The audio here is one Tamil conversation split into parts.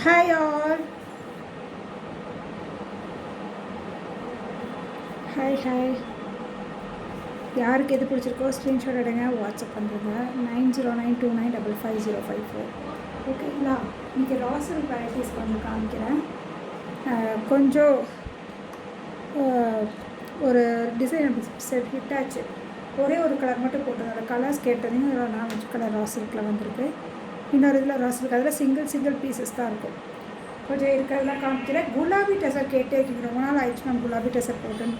Hi all. Hi. யாருக்கு எது பிடிச்சிருக்கோ ஸ்க்ரீன்ஷாட் எடுங்க, வாட்ஸ்அப் பண்ணுறங்க 9092955054. ஓகேங்களா? இன்றைக்கி ராசல் வெரைட்டிஸ் வந்து காமிக்கிறேன். கொஞ்சம் ஒரு டிசைன் செட் ஹிட் ஆச்சு. ஒரே ஒரு கலர் மட்டும் போட்டுருந்தேன். கலர்ஸ் கேட்டதையும் 4 கலர் ராசலுக்குள்ள வந்திருக்கு. இன்னொரு இதில் ராசலுக்கு அதில் சிங்கிள் பீசஸ் தான் இருக்கும். கொஞ்சம் இருக்கிறதெல்லாம் காமிக்கிறேன். குலாபி டெசர் கேட்டே இருக்கீங்க, ரொம்ப நாள் ஆயிடுச்சு மேம் குலாபி டெசர் போட்டுன்னு.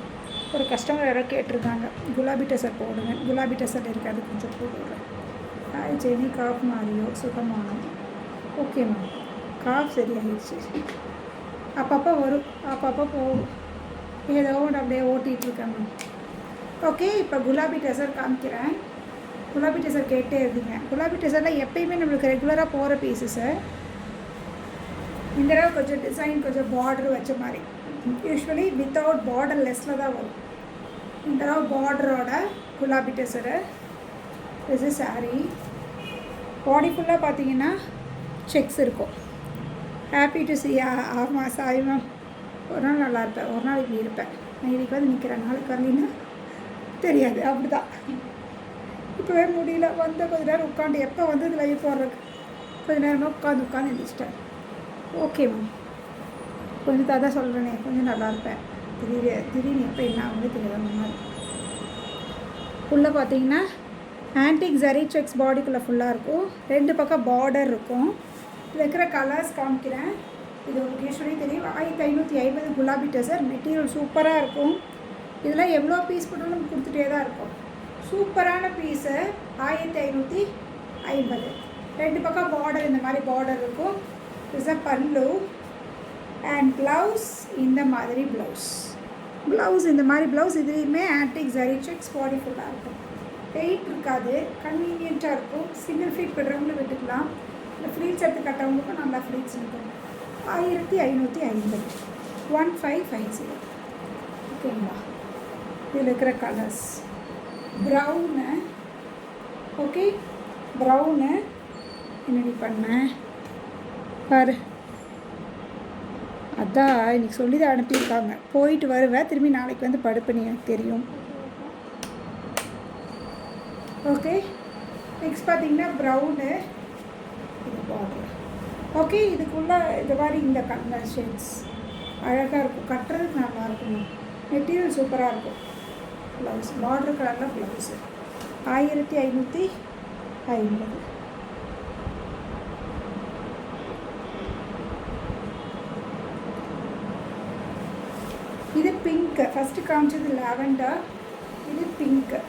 ஒரு கஸ்டமர் யாரோ கேட்டிருக்காங்க குலாபி டெசர் போடுங்க. குலாபி டெசர் இருக்காது, கொஞ்சம் போட்டுவிட்றேன். ஹாய் ஜெனி, காஃப் மாறியோ சுகமானோம். ஓகே மேம், காஃப் சரியாகிடுச்சு. அப்பப்போ வரும், அப்பப்போ போகும், ஏதோ ஒன்று அப்படியே ஓட்டிகிட்ருக்கேன் மேம். ஓகே, இப்போ குலாபி டெசர் காமிக்கிறேன். குலாபி டெசர் கேட்டே இருந்தீங்க. குலாபி டெசரில் எப்பயுமே நம்மளுக்கு ரெகுலராக போகிற பீஸஸு. இந்த தடவை கொஞ்சம் டிசைன் கொஞ்சம் பார்டர் வச்ச மாதிரி. யூஸ்வலி வித்தவுட் பார்டர் லெஸ்ஸில் தான் வரும். இந்த தடவை பார்டரோட குலாபி டெசரு. இது சாரீ பாடி ஃபுல்லாக பார்த்தீங்கன்னா செக்ஸ் இருக்கும். Happy to C. ஆமாம் சாரி மேம், ஒரு நாள் நல்லா இருப்பேன், ஒரு நாள் இப்படி இருப்பேன். நான் இன்றைக்கி வந்து நிற்கிறேன், நாளைக்கு வரலின்னா தெரியாது, அப்படி தான். இப்போவே முடியல, வந்து கொஞ்சம் நேரம் உட்காந்து எப்போ வந்து இது லைவ் போடுறதுக்கு கொஞ்சம் நேரமாக உட்காந்து எழுந்திரிச்சிட்டேன். ஓகே மேம், கொஞ்சம் தான் சொல்கிறேனே, கொஞ்சம் நல்லா இருப்பேன். திடீர்னு எப்போ என்ன ஆகுது தெரியாது. அந்த மாதிரி ஃபுல்லாக பார்த்தீங்கன்னா ஆன்டிக் ஜரி செக்ஸ் பாடிக்குள்ளே ஃபுல்லாக இருக்கும். 2 பக்கம் பார்டர் இருக்கும். இதில் இருக்கிற கலர்ஸ் காமிக்கிறேன். இது உங்களுக்கு யூஸ்வலி தெரியும். 1550 குலாபி டெசர். மெட்டீரியல் சூப்பராக இருக்கும். இதில் எவ்வளோ பீஸ் போட்டாலும் நம்ம கொடுத்துட்டே தான் இருக்கும். சூப்பரான பீஸு 1550. 2 பக்கம் பார்டர் இந்த மாதிரி பார்டர் இருக்கும். இஸ் அ பல்லு அண்ட் ப்ளவுஸ். இந்த மாதிரி ப்ளவுஸ் இந்த மாதிரி ப்ளவுஸ். இதுலேயுமே ஆன்டிக் ஜரி செக்ஸ் பாடி ஃபுல்லாக இருக்கும். வெயிட் இருக்காது, கன்வீனியண்ட்டாக இருக்கும். சிங்கிள் ஃப்ளீட் பெட்றவங்களும் விட்டுக்கலாம், இல்லை ஃப்ளீட்ஸ் எடுத்து கட்டவங்களுக்கும் நல்லா ஃப்ளீட்ஸ் இருக்கும். 1550. 1550. ஓகேங்களா? இதில் இருக்கிற கலர்ஸ் ப்ரௌனு. ஓகே, ப்ரௌனு என்னடி பண்ணேன் பாரு. அதான் இன்றைக்கி சொல்லி தான் அனுப்பியிருக்காங்க. போயிட்டு வருவேன், திரும்பி நாளைக்கு வந்து படுப்பேன், எனக்கு தெரியும். ஓகே, நெக்ஸ்ட் பார்த்தீங்கன்னா ப்ரௌனு. இது பார்டர். ஓகே, இதுக்குள்ளே இந்த மாதிரி இந்த கலர் ஷேட்ஸ் அழகாக இருக்கும், கட்டுறதுக்கு நல்லா இருக்கும். மெட்டீரியல் சூப்பராக இருக்கும். ப்ளவுஸ் பார்டர் கலரில் ப்ளவுஸு 1550. இது பிங்க்கு. ஃபஸ்ட்டு காமிச்சது லாவெண்டர், இது பிங்க்கு.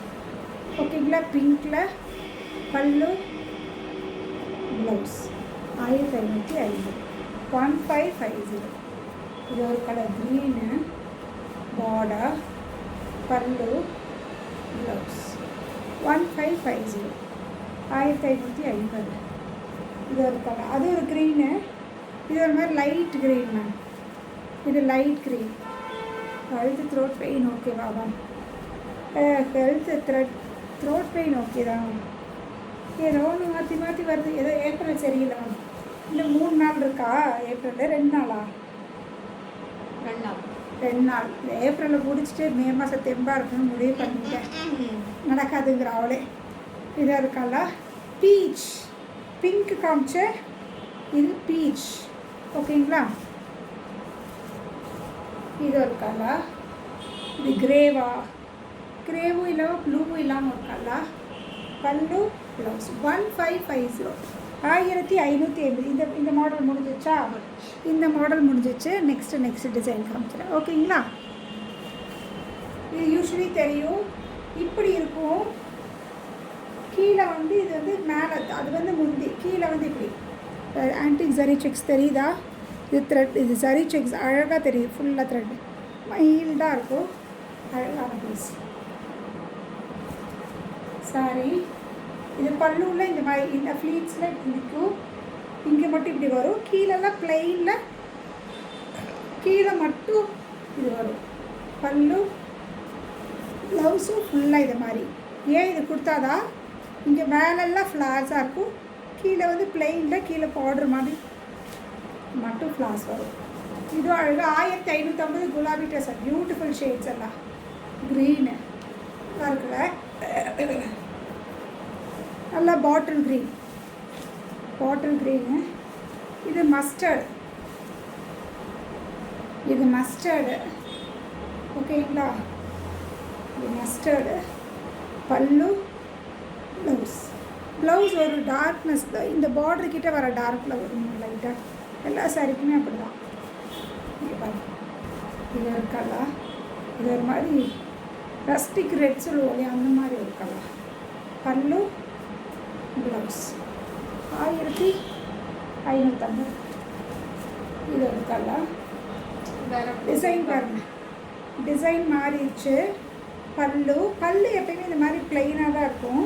ஓகேங்களா? பிங்க்கில் பல்லு ப்ளவுஸ் 1550. 1550. இது ஒரு கலர் க்ரீனு. பார்டர், பல்லு, ப்ளவுஸ் 1550. 1550. இது ஒரு கலர், அது ஒரு க்ரீனு. இது ஒரு மாதிரி லைட் க்ரீன் மேம். இது light green. Health throat pain ஓகேவா மேம்? த்ரோட் பெயின் ஓகே தான். ஏதோ ஒன்று மாற்றி வருது. ஏதோ ஏப்ரல் சரியில்லை மேம். இன்னும் 3 நாள் இருக்கா ஏப்ரலில்? 2 நாளா? 2 நாள். இந்த ஏப்ரலில் முடிச்சுட்டு மே மாதம் தெம்பாக இருக்கணும்னு முடிவு பண்ணிட்டேன். நடக்காதுங்கிற அவளே. இதாக இருக்கால பீச். பிங்க் காமிச்ச, இது பீச். ஓகேங்களா? இது ஒரு கலர். இது கிரேவும் இல்லாமல் ப்ளூவும் இல்லாமல் ஒரு கலர். பல்லு ப்ளவுஸ் 1550. 1550. இந்த மாடல் முடிஞ்சிச்சா? இந்த மாடல் முடிஞ்சிச்சு. நெக்ஸ்ட் டிசைன் காமிக்கிறேன். ஓகேங்களா? இது யூஸ்வலி தெரியும், இப்படி இருக்கும். கீழே வந்து இது வந்து மேலே, அது வந்து முந்தி, கீழே வந்து இப்படி ஆன்டிக் ஜரி செக்ஸ் தெரியுதா? இது த்ரெட், இது ஜரி செக்ஸ் அழகாக தெரியும். ஃபுல்லாக த்ரெட் மைல்டாக இருக்கும். அழகான பீஸ் சாரி. இது பல்லுவில் இந்த மாதிரி இந்த ஃப்ளீட்ஸில் இப்படி இருக்கும். இங்கே மட்டும் இப்படி வரும். கீழெல்லாம் பிளெயினில் கீழே மட்டும் இது வரும். பல்லு ப்ளவுஸும் ஃபுல்லாக இது மாதிரி. ஏன் இது கொடுத்தாதான் இங்கே மேலெல்லாம் ஃப்ளார்ஸாக இருக்கும், கீழே வந்து பிளெயினில் கீழே பார்டர் மாதிரி மட்டும் ஃப்ளார்ஸ் வரும். இது அழகாக 1550 குலாபி ட்ரெஸ். பியூட்டிஃபுல் ஷேட்ஸ் எல்லாம். க்ரீனு இருக்குல்ல, நல்லா பாட்டில் க்ரீனு. இது மஸ்டர்டு. ஓகேங்களா? இது மஸ்டர்டு. பல்லு, ப்ளவுஸ் ஒரு டார்க்னஸ் தான். இந்த பார்டர் கிட்ட வர டார்க்கில் வரும் லைட்டாக. எல்லா சாரிக்குமே அப்படி தான். இங்கே பாருங்க, இது ஒரு கலர். இது ஒரு மாதிரி ரஸ்டிக் ரெட் சொல்லுவோம் இல்லையா, அந்த மாதிரி ஒரு கலர். பல்லு, ப்ளவுஸ் 1550. இது ஒரு கலர். டிசைன் பாருங்க, டிசைன் மாறிடுச்சு. பல்லு எப்பயுமே இந்த மாதிரி ப்ளைனாக தான் இருக்கும்.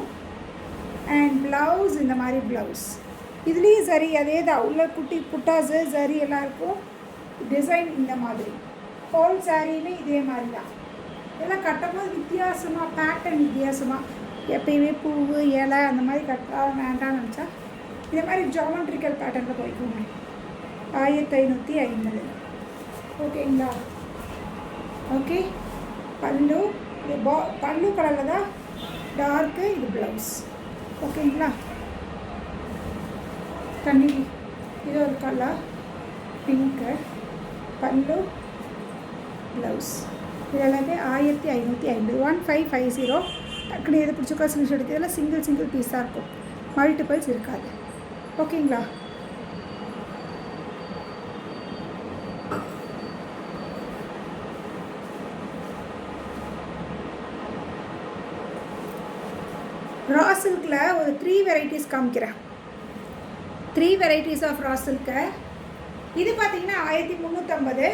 அண்ட் ப்ளவுஸ் இந்த மாதிரி ப்ளவுஸ். இதுலேயும் சரி அதே தான். உள்ள குட்டி புட்டாஸு சரி எல்லாம் இருக்கும். டிசைன் இந்த மாதிரி. ஹோல் சாரியுமே இதே மாதிரி தான். இதெல்லாம் கட்டும்போது வித்தியாசமாக, பேட்டர்ன் வித்தியாசமாக. எப்பயுமே பூ இலை அந்த மாதிரி கட்டா வேண்டாம்னு நினச்சா இந்த மாதிரி ஜாமெட்ரிக்கல் பேட்டர்னில் போய்க்கோங்க. 1550. ஓகேங்களா? ஓகே. பல்லு, இது பல்லு கலரில் தான் டார்க்கு. இது ப்ளவுஸ். ஓகேங்களா? தண்ணி, இது ஒரு கலர் பிங்க்கு. பல்லு, ப்ளவுஸ். இது எல்லாமே 1550. 1550. டக்குனு எது பிடிச்சக்கோ ஸ்க்ரீன்ஷாட் எடுத்து. இதெல்லாம் சிங்கிள் பீஸாக இருக்கும், மல்டிபிள்ஸ் இருக்காது. ஓகேங்களா? ரா சில்கில் ஒரு 3 வெரைட்டிஸ் காமிக்கிறேன். 3 வெரைட்டிஸ் ஆஃப் ரா சில்க்கு. இது பார்த்திங்கன்னா 1350.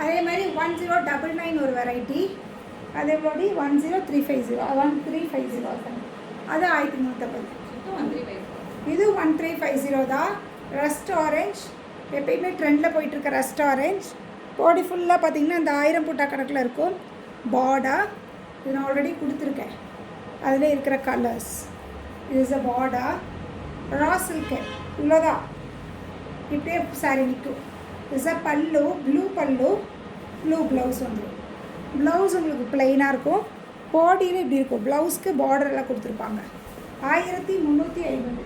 அதே மாதிரி 1099 ஒரு வெரைட்டி. அதே மாதிரி 10350 அது 1350. இது 1350 தான். ரஸ்ட் ஆரஞ்ச் எப்பயுமே ட்ரெண்டில் போயிட்டுருக்க ரஸ்ட் ஆரஞ்ச். பாடி ஃபுல்லாக பார்த்திங்கன்னா அந்த 1000 புட்டா கணக்கில் இருக்கும். பார்டர் இது நான் ஆல்ரெடி கொடுத்துருக்கேன். அதில் இருக்கிற கலர்ஸ். இது is a border. Raw silk இவ்வளோதான். இப்படியே சாரி நிற்கும். இஸ் அ பல்லு, ப்ளூ பல்லு, ப்ளூ ப்ளவுஸ் வந்துடும். ப்ளவுஸ் உங்களுக்கு ப்ளைனாக இருக்கும். பாடியில் இப்படி இருக்கும். ப்ளவுஸ்க்கு பார்டர் எல்லாம் கொடுத்துருப்பாங்க. 1350.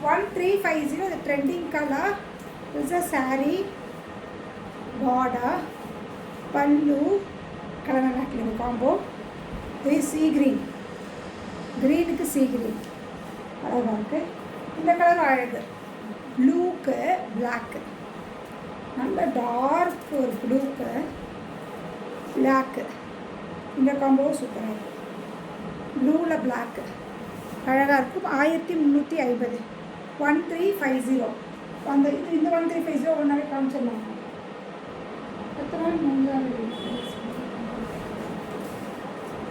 1350. இது trending colour. Is a sorry, border, பல்லு கலர் நல்லா இருக்குது காம்போ. இது சீ க்ரீன். க்ரீனுக்கு சீ க்ரீன் அழகாக இருக்குது. இந்த கலர் அழகு. ப்ளூக்கு பிளாக்கு, நல்ல டார்க் ஒரு ப்ளூக்கு பிளாக்கு. இந்த காம்போவும் சூப்பராக இருக்கும். ப்ளூவில் பிளாக்கு அழகாக இருக்கும். 1350. 1350. அந்த இந்த 1350 ஒன்றாவே காமிச்சிடலாம். எத்தனை 3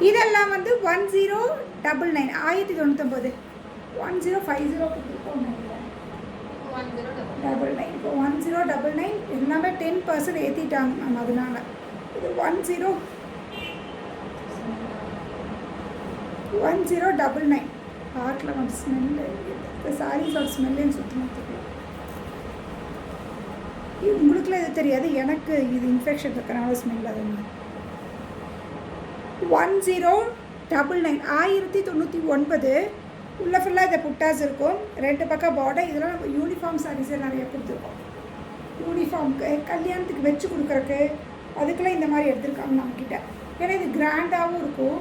இதெல்லாம் வந்து 1099. 1099. 1050 கொடுத்துருக்கோம். 1099. இப்போ 1099 எல்லாமே 10% ஏற்றிட்டாங்க மேம். அதனால இது 1099. பார்க்கல மேம். ஸ்மெல்லு இந்த சாரீஸோட ஸ்மெல்லுன்னு சுத்தமாக உங்களுக்குலாம் இது தெரியாது. எனக்கு இது இன்ஃபெக்ஷன் இருக்கிறனால ஸ்மெல் அது. 1099. 1099. உள்ளே ஃபுல்லாக இந்த புட்டாஸ் இருக்கும். 2 பக்கம் பார்டர். இதெல்லாம் நம்ம யூனிஃபார்ம் சாரீஸே நிறைய கொடுத்துருக்கோம். யூனிஃபார்முக்கு கல்யாணத்துக்கு வச்சு கொடுக்குறக்கு அதுக்கெல்லாம் இந்த மாதிரி எடுத்துருக்காங்க நம்மக்கிட்ட. ஏன்னா இது கிராண்டாகவும் இருக்கும்.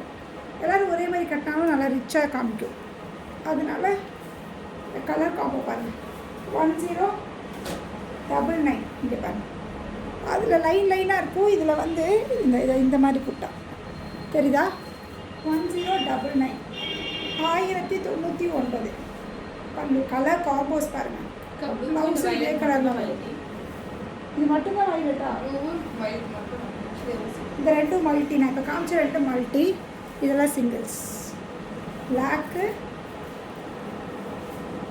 எல்லோரும் ஒரே மாதிரி கட்டினாலும் நல்லா ரிச்சாக காமிக்கும். அதனால இந்த கலர் காம்போ பாருங்கள். 1099. இங்கே பாருங்கள். அதில் லைனாக இருக்கும். இதில் வந்து இந்த மாதிரி புட்டா தெரியுதா? 1099. 1099. பல்லு கலர் காம்போஸ் பாருங்கள். ப்ளவுஸ் இதே கலரில் வரும். இது மட்டும்தான் வைலட்டா? இந்த 2 மல்டி. நான் இப்போ காமிச்ச 2 மல்டி. இதெல்லாம் சிங்கிள்ஸ். பிளாக்கு,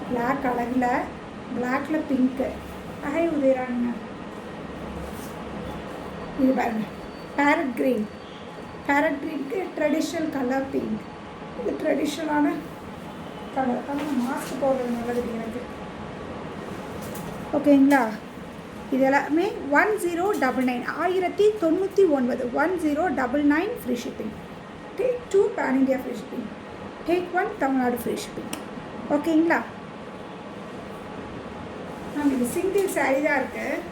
பிளாக் அழகில், பிளாக்கில் பிங்க்கு அகை உதயறாங்க. இது பாருங்கள். Parrot green. பேரட் க்ரீனுக்கு ட்ரெடிஷ்னல் கலர் பிங்க். இது ட்ரெடிஷ்னலான கலர். ஆனால் மாஸ்க் போடுறது நல்லது எனக்கு. ஓகேங்களா? இது எல்லாமே 1099 1099 1099 free shipping. Take 2 pan India free shipping, take 1 Tamil Nadu free shipping. ஓகேங்களா? நமக்கு சிங்கிள் சாரீ தான் இருக்குது.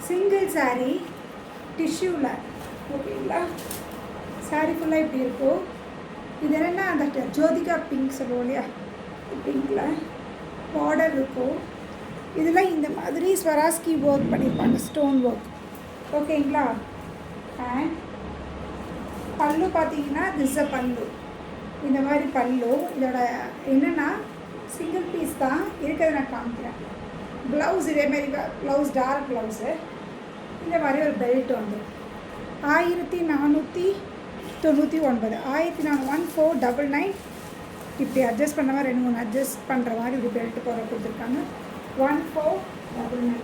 சிங்கிள் சாரீ டிஷ்யூவில். ஓகேங்களா? சாரீ ஃபுல்லாக இப்படி இருக்கும். இது என்னென்னா அந்த ஜோதிகா பிங்க் சொல்லுவோம் இல்லையா, பிங்க்கில் பார்டர் இருக்கும். இதில் இந்த மாதிரி ஸ்வராஸ்கி ஒர்க் பண்ணியிருப்பாங்க, ஸ்டோன் ஒர்க். ஓகேங்களா? அண்ட் பல்லு பார்த்தீங்கன்னா திஸ் அ பல்லு. இந்த மாதிரி பல்லு. இதோட என்னென்னா சிங்கிள் பீஸ் தான் இருக்கிறத நான் காமிக்கிறேன். ப்ளவுஸ் இதேமாரி ப்ளவுஸ் டார்க் ப்ளவுஸு. இந்த மாதிரி ஒரு பெல்ட் வந்துடும். 1499 1499 இப்படி அட்ஜஸ்ட் பண்ண மாதிரி 2-3 அட்ஜஸ்ட் பண்ணுற மாதிரி இப்படி பெல்ட் போட கொடுத்துருக்காங்க. 1499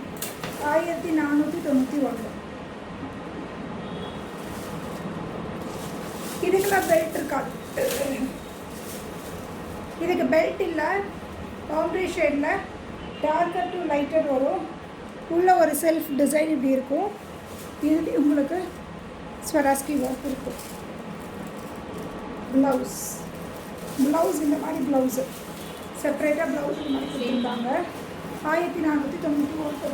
1499. இதுக்கெல்லாம் பெல்ட் இருக்காது. இதுக்கு பெல்ட் இல்லை. பவுண்டரி ஷேடில் டார்க்கர் டு லைட்டர் வரும். உள்ள ஒரு செல்ஃப் டிசைன் இப்படி இருக்கும். இது உங்களுக்கு ஸ்வராஸ்கி ஒர்க் இருக்கும். ப்ளவுஸ் இந்த மாதிரி ப்ளவுஸு செப்பரேட்டாக ப்ளவுஸ் இந்த மாதிரி கொடுத்துருக்காங்க. 1499.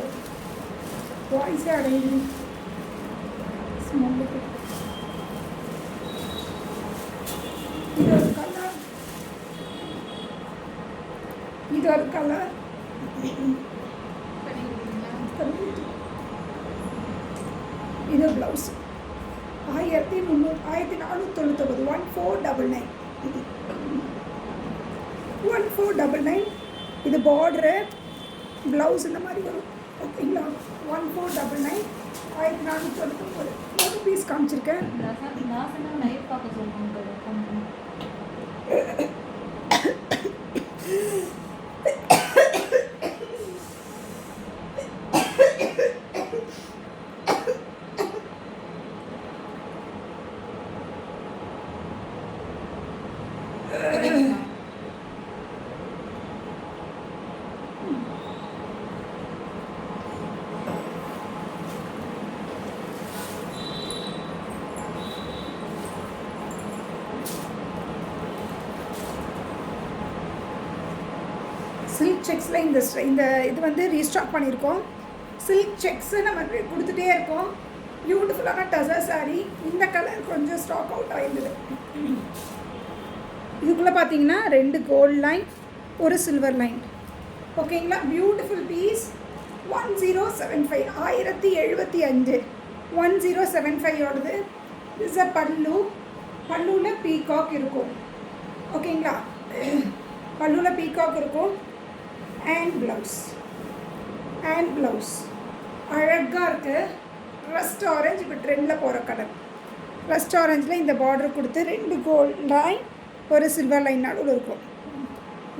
வாய்ஸே அடையுது ஸ்மெல்லுக்கு. இது ஒரு கலர். இது ப்ளவுஸ் 1499 1499. இது பார்டரு ப்ளவுஸ் இந்த மாதிரி வரும். ஓகேங்களா? 1499 1499. ஒரு பீஸ் காமிச்சிருக்கேன். சில்க் செக்ஸில் இந்த இது வந்து ரீஸ்டாக் பண்ணியிருக்கோம். சில்க் செக்ஸு நம்ம கொடுத்துட்டே இருக்கோம். பியூட்டிஃபுல்லான டசர் சாரீ. இந்த கலர் கொஞ்சம் ஸ்டாக் அவுட் ஆகிருந்தது. இதுக்குள்ளே பார்த்தீங்கன்னா 2 கோல்டு லைன், ஒரு சில்வர் லைன். ஓகேங்களா? Beautiful piece. 1075 1075 1075 is a pallu. பல்லுவில் பீகாக் இருக்கும். ஓகேங்களா? பல்லுவில் பீகாக் இருக்கும். அண்ட் ப்ளவுஸ் அழகாக இருக்குது. ரஸ்ட் ஆரஞ்சு இப்போ ட்ரெண்டில் போகிற கலர். ரஸ்ட் ஆரஞ்சில் இந்த பார்டர் கொடுத்து 2 கோல்ட் லைன், ஒரு சில்வர் லைன் நடுவில் இருக்கும்.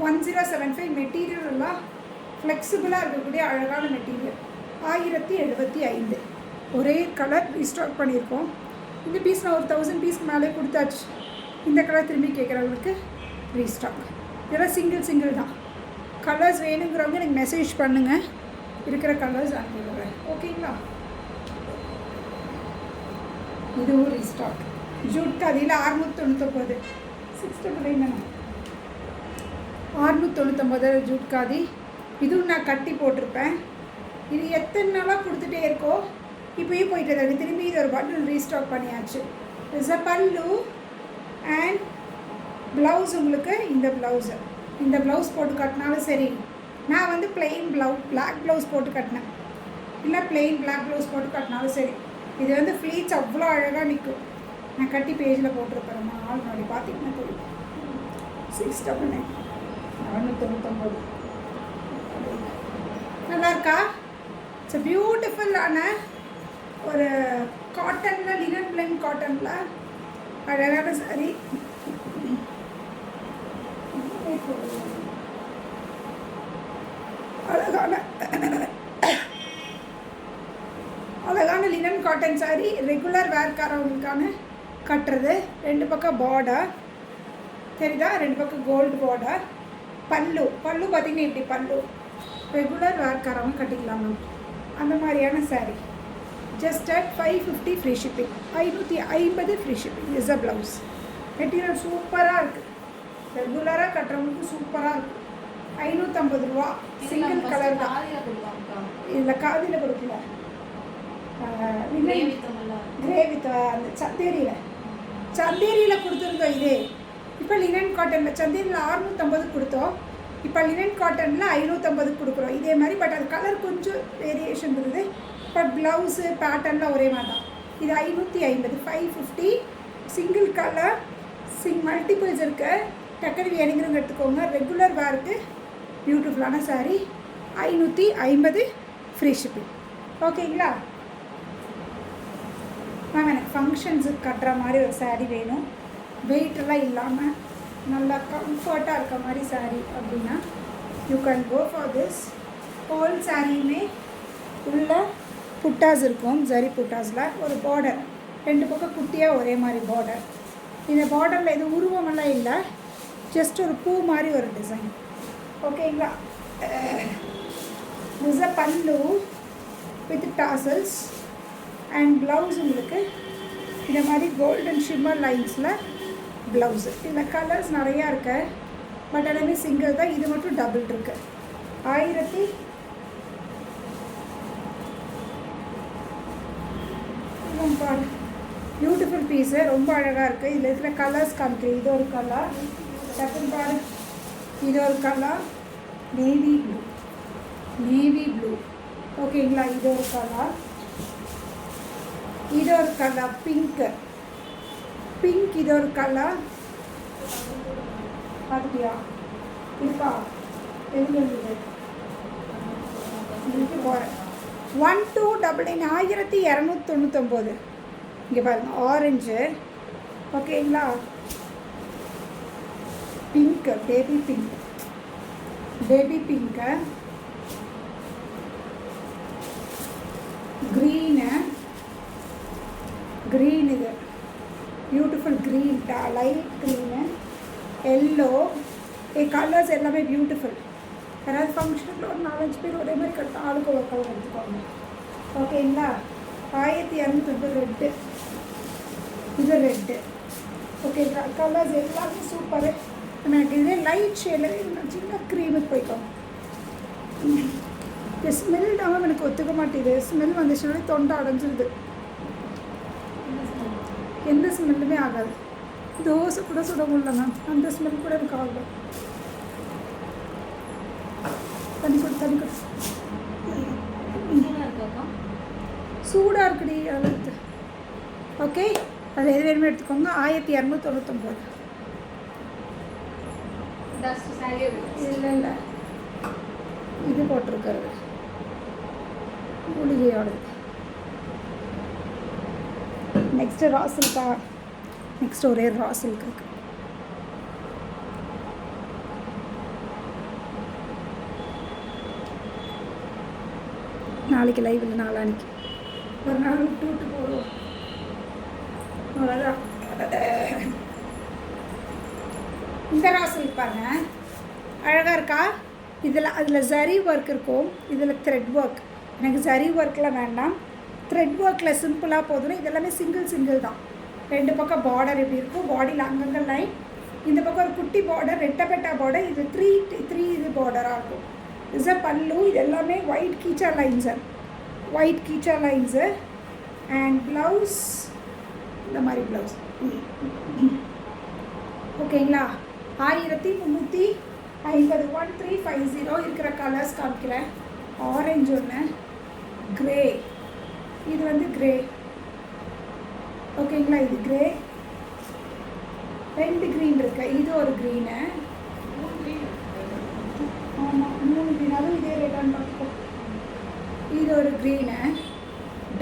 1075. மெட்டீரியல் எல்லாம் ஃப்ளெக்சிபிளாக இருக்கக்கூடிய அழகான மெட்டீரியல். 1075. ஒரே கலர் ரீஸ்டாக் பண்ணியிருக்கோம். இந்த பீஸ் நான் ஒரு 1000 பீஸ்க்கு மேலே கொடுத்தாச்சு. இந்த கலர் திரும்பி கேட்குறவங்களுக்கு ரீஸ்டாக். இதெல்லாம் சிங்கிள் தான். கலர்ஸ் வேணுங்கிறவங்க எனக்கு மெசேஜ் பண்ணுங்கள். இருக்கிற கலர்ஸ் அனுப்பிடுவேன். ஓகேங்களா? இதுவும் ரீஸ்டாக். ஜூட் காதியில் 699 699 699 ஜூட் காதி. இதுவும் நான் கட்டி போட்டிருப்பேன். இது எத்தனை நாளாக கொடுத்துட்டே இருக்கோ இப்போயே போயிட்டு இருக்காங்க. திரும்பி இது ஒரு பட்டில் ரீஸ்டாக் பண்ணியாச்சு. இஸ் அ பல்லு அண்ட் ப்ளவுஸ். உங்களுக்கு இந்த ப்ளவுஸ் போட்டு கட்டினாலும் சரி. நான் வந்து பிளெயின் பிளாக் ப்ளவுஸ் போட்டு கட்டினேன். இல்லை பிளெயின் பிளாக் ப்ளவுஸ் போட்டு கட்டினாலும் சரி. இது வந்து ஃப்ளீட்ஸ் அவ்வளோ அழகாக நிற்கும். நான் கட்டி பேஜில் போட்டிருப்பேன். ஆல்ரெடி பார்த்தீங்கன்னா தெரியும். 699 499. நல்லா இருக்கா? இட்ஸ் பியூட்டிஃபுல்லான ஒரு காட்டனில், லினன் பிளெண்ட் காட்டனில் அழகான சாரி. அழகான லினன் காட்டன் சாரி. ரெகுலர் வேர்க்காரவங்களுக்கான கட்டுறது. 2 பக்கம் பார்டர் தெரியுதா? 2 பக்கம் கோல்டு பார்டர். பல்லு பார்த்தீங்கன்னா இப்படி பல்லு ரெகுலர் வேர்க்காரவங்க கட்டிக்கலாம் மேம். அந்த மாதிரியான sari just at 550 free shipping. 550 free shipping is a blouse. Material சூப்பராக இருக்குது, ரெகுலராக கட்டுறவங்களுக்கு சூப்பராக இருக்குது. 550 ரூபா. சிங்கிள் கலர் தான். இதில் காதியில் கொடுக்கல, கிரே வித் அந்த சந்தேரியில் கொடுத்துருந்தோம். இதே இப்போ லினன் காட்டனில் சந்தேரியில் 650 கொடுத்தோம், இப்போ லினன் காட்டனில் 550 கொடுக்குறோம். இதே மாதிரி பட் அது கலர் கொஞ்சம் வேரியேஷன் இருக்குது, பட் ப்ளவுஸு பேட்டர்னில் ஒரே மாதிரி தான். இது 550, 550 சிங்கிள் கலர். மல்டிபிள்ஸ் இருக்கு, டக்குனு வேணுங்கிறவங்க எடுத்துக்கோங்க. ரெகுலர் வேருக்கு பியூட்டிஃபுல்லான சாரீ. 550 free shipping. ஓகேங்களா மேம்? எனக்கு ஃபங்க்ஷன்ஸுக்கு கட்டுற மாதிரி ஒரு சாரீ வேணும், வெயிட்டெல்லாம் இல்லாமல் நல்லா கம்ஃபர்ட்டாக இருக்க மாதிரி சாரீ அப்படின்னா you can go for this. Whole சாரியுமே உள்ள புட்டாஸ் இருக்கும், ஜரி புட்டாஸில் ஒரு பார்டர், 2 பக்கம் குட்டியாக ஒரே மாதிரி பார்டர். இந்த பார்டரில் எதுவும் உருவமெல்லாம் இல்லை, ஜஸ்ட் ஒரு பூ மாதிரி ஒரு டிசைன். ஓகேங்களா? திஸ் அ பல்லு வித் டாசல்ஸ் அண்ட் ப்ளவுஸ். உங்களுக்கு இந்த மாதிரி கோல்டன் ஷிம்மர் லைன்ஸில் ப்ளவுஸு. இதில் கலர்ஸ் நிறையா இருக்கு, பட் எல்லாமே சிங்கிள் தான். இது மட்டும் டபுள் இருக்குது. 1000 பியூட்டிஃபுல் பீஸு, ரொம்ப அழகாக இருக்குது. இதில் இருக்கிற கலர்ஸ் காமிக்கிறேன். இது ஒரு கலர், டக்குன்னு பாரு. இது ஒரு கலர் நேவி ப்ளூ. ஓகேங்களா? இது ஒரு கலர், இது ஒரு கலர் பிங்க். இது ஒரு கலர் பார்த்தியா இருக்கா? எதுக்கு போகிறேன். 1299, 1299. இங்கே பாருங்கள், ஆரஞ்சு. ஓகேங்களா? பிங்க், பேபி பிங்க்கு, க்ரீனு, இது beautiful green, light green, yellow. Colours எல்லாமே பியூட்டிஃபுல். யாராவது ஃபங்க்ஷனுக்கு ஒரு 4-5 பேர் ஒரே மாதிரி கட்ட ஆளுக்கு ஒரு கலர் எடுத்துக்கோங்க. ஓகேங்களா? 1250 ரெட்டு, இது ரெட்டு. ஓகேங்களா? கலர்ஸ் எல்லாமே சூப்பரு. எனக்கு இதே லைட் ஷேடில் சின்ன க்ரீமுக்கு போய்க்கோங்க. இந்த ஸ்மெல் தான் எனக்கு ஒத்துக்க மாட்டேது. ஸ்மெல் வந்துச்சுனாலே தொண்டை அடைஞ்சிருது, எந்த ஸ்மெல்லுமே ஆகாது. தோசை கூட சுட முடியல மேம், அந்த ஸ்மெல் கூட எனக்கு ஆகும். தண்ணி கொடு. சூடாக இருக்குடி அளவுக்கு. ஓகே, அது எது வேணுமே எடுத்துக்கோங்க. 1299. இல்லை இது போட்டிருக்கிறது மூலிகையோடது. நெக்ஸ்ட்டு ராசில்கா. நெக்ஸ்ட் ஒரே ராசில்க்கு இருக்குது. நாளைக்கு லைவ் இல்லை, நாளானிக்கு ஒரு நாள் விட்டு போடுவோம். அவ்வளோதான். இந்த ராசில் பாருங்க, அழகாக இருக்கா? அதில் ஜரி ஒர்க் இருக்கும், இதில் த்ரெட் ஒர்க். எனக்கு ஜரி ஒர்க்கில் வேண்டாம், த்ரெட் ஒர்க்கில் சிம்பிளாக போதும்னா. இதெல்லாமே சிங்கிள் தான். 2 பக்கம் பார்டர் எப்படி இருக்கும், பாடியில் அங்கங்கே லைன். இந்த பக்கம் ஒரு குட்டி பார்டர், ரெட்டப்பெட்டா பார்டர். இது 3 இது பார்டராக இருக்கும். இஸ் அ பல்லு. இது எல்லாமே ஒயிட் கீச்சா லைன்ஸு. அண்ட் ப்ளவுஸ் இந்த மாதிரி ப்ளவுஸ். ஓகேங்களா? 1350. 1350 இருக்கிற கலர்ஸ் காமிக்கிறேன். ஆரஞ்சு ஒன்று, கிரே. இது வந்து கிரே. ஓகேங்களா? இது கிரே. 2 க்ரீன் இருக்கு. இது ஒரு க்ரீனு. ஆமாம், 3 க்ரீன். அதுவும் இதே ரேட்டான்னு பார்த்துக்கோ. இது ஒரு க்ரீனு,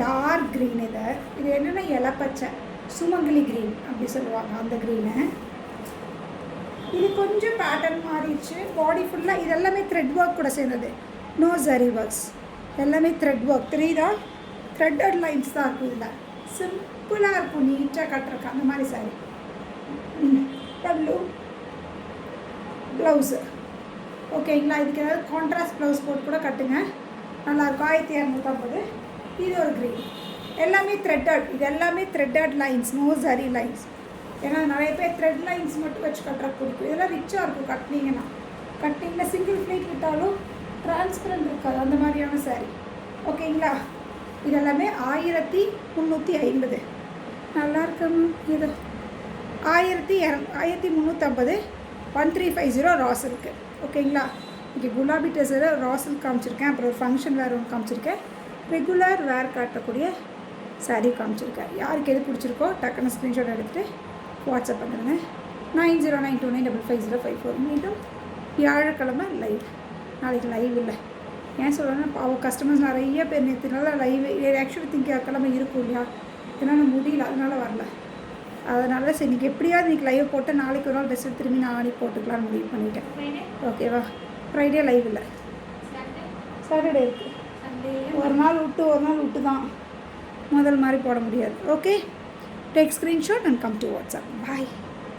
டார்க் க்ரீன். இது என்னென்னா இலப்பச்சை, சுமங்கலி க்ரீன் அப்படி சொல்லுவாங்க, அந்த க்ரீனு. இது கொஞ்சம் பேட்டர்ன் மாறிடுச்சு. பாடி ஃபுல்லாக இது எல்லாமே த்ரெட் ஒர்க் கூட சேர்ந்தது, நோ ஜரி ஒர்க்ஸ். எல்லாமே த்ரெட் ஒர்க். 3 தான் த்ரெட்டட் லைன்ஸ் தான் இருக்கும். இதில் சிம்பிளாக இருக்கும், நீட்டாக கட்டுறக்கு அந்த மாதிரி சாரி. பல்லு, ப்ளவுஸு. ஓகேங்களா. இதுக்கு ஏதாவது கான்ட்ராஸ்ட் ப்ளவுஸ் போட்டு கூட கட்டுங்க, நல்லாயிருக்கும். 1250. இது ஒரு க்ரீன். எல்லாமே த்ரெட்டட். இது எல்லாமே த்ரெட்டட் லைன்ஸ், நோ சரி லைன்ஸ். ஏன்னா நிறைய பேர் த்ரெட் லைன்ஸ் மட்டும் வச்சு கட்டுற பிடிக்கும். இதெல்லாம் ரிச்சாக இருக்கும் கட்டினீங்கன்னா. கட்டிங்கில் சிங்கிள் ஃப்ளீட் விட்டாலும் டிரான்ஸ்பரண்ட் இருக்காது, அந்த மாதிரியான சாரீ. ஓகேங்களா. இதெல்லாமே 1350. நல்லா இருக்கணும். இது 1350. 1350 ராஸ் இருக்குது. ஓகேங்களா. இங்கே குலாபி டெசர் ராஸில் காமிச்சிருக்கேன், அப்புறம் ஒரு ஃபங்க்ஷன் வேர் ஒன்று காமிச்சிருக்கேன், ரெகுலர் வேர் காட்டக்கூடிய சாரீ காமிச்சிருக்கேன். யாருக்கு எது பிடிச்சிருக்கோ டக்குன்னு ஸ்க்ரீன்ஷாட் எடுத்துகிட்டு வாட்ஸ்அப் பண்ணுறேங்க. 9092955054. மீண்டும் வியாழக்கிழமை லைவ். நாளைக்கு லைவ் இல்லை. ஏன் சொல்கிறேன்னா பாவம் கஸ்டமர்ஸ் நிறைய பேர் நேற்றுனால லைவ் ஆக்சுவலி திங்கக்கிழமை இருக்கும் இல்லையா, இதனால் முடியல, அதனால் வரல. அதனால சரி இன்றைக்கி எப்படியாவது இன்றைக்கி லைவ் போட்டு நாளைக்கு ஒரு நாள் ட்ரெஸ் திரும்பி நாளைக்கு போட்டுக்கலான்னு முடிவு பண்ணிட்டேன். ஓகேவா. ஃப்ரைடே லைவ் இல்லை, சாட்டர்டே இருக்குது. ஒரு நாள் விட்டு தான் முதல் மாதிரி போட முடியாது. Okay, take screenshot and come to WhatsApp. Bye.